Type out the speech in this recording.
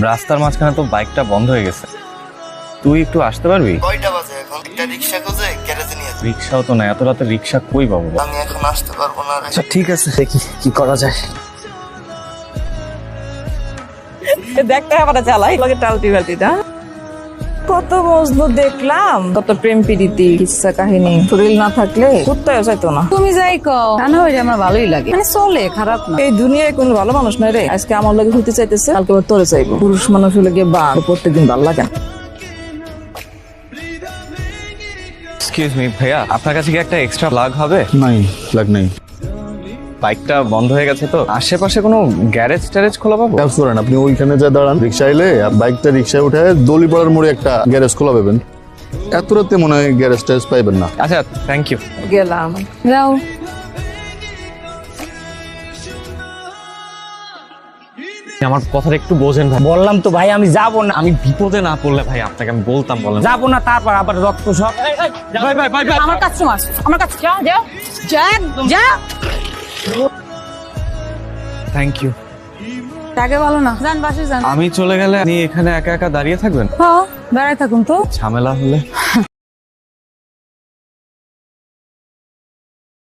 রাস্তার মাঝখানে তো বাইকটা বন্ধ হয়ে গেছে, তুই একটু আসতে পারবি? কয়টা বাজে এখন? একটা রিক্সা খুঁজে গ্যারেজে নিয়ে যাও। রিক্সাও তো না, এত রাতে রিক্সা কই পাবো? আমি এখন আসতে পারবো না রে। আচ্ছা ঠিক আছে, দেখি কি করা যায়। দেখতে আবার চালাই লাগে টালতি বালতিটা। কত মজনু দেখলাম, কত প্রেম প্রীতি কিচ্ছা কাহিনী, শরীর না থাকলে কুত্তায় চাইতো না। তুমি যাই কও তা না হইলে আমার ভালোই লাগে, মানে চলে, খারাপ না। এই দুনিয়ায় কোনো ভালো মানুষ নাই রে। আজকে আমার লাগে হইতে চাইতেছে, কালকে আবার তোরে চাইবো। পুরুষ মানুষ হলে গিয়ে বা প্রত্যেকদিন ভালো লাগে না। এক্সকিউজ মি ভাইয়া, আপনার কাছে কি একটা এক্সট্রা প্লাগ হবে? নাই, লাগ নাই। বাইকটা বন্ধ হয়ে গেছে তো, আশেপাশে কোনো গ্যারেজ ট্যারেজ খোলা পাবো? কাজ করেন, আপনি ওইখানে যা দাঁড়ান, রিক্সা এলে বাইকটা রিক্সায় উঠে দলিপাড়ার মোড়ে একটা গ্যারেজ খোলা পাবেন। এত রাতে মনে হয় গ্যারেজ ট্যারেজ পাইবেন না। আচ্ছা থ্যাংক ইউ। গেলাম। যাও। আমার কথাটা একটু বোঝেন ভাই। বললাম তো ভাই আমি যাব না, আমি বিপদে না পড়লে ভাই আপনাকে আমি বলতাম, বলেন। যাব না, তারপর আবার রক্ত সব। ভাই ভাই ভাই ভাই আমার কাস্টমার, আমার কাছে যাও যাও যা যা। Thank you. তাকে ভালো না, যান বাসে যান। আমি চলে গেলে আপনি এখানে একা একা দাঁড়িয়ে থাকবেন? হ্যাঁ দাঁড়ায় থাকুন তো। ঝামেলা হলে?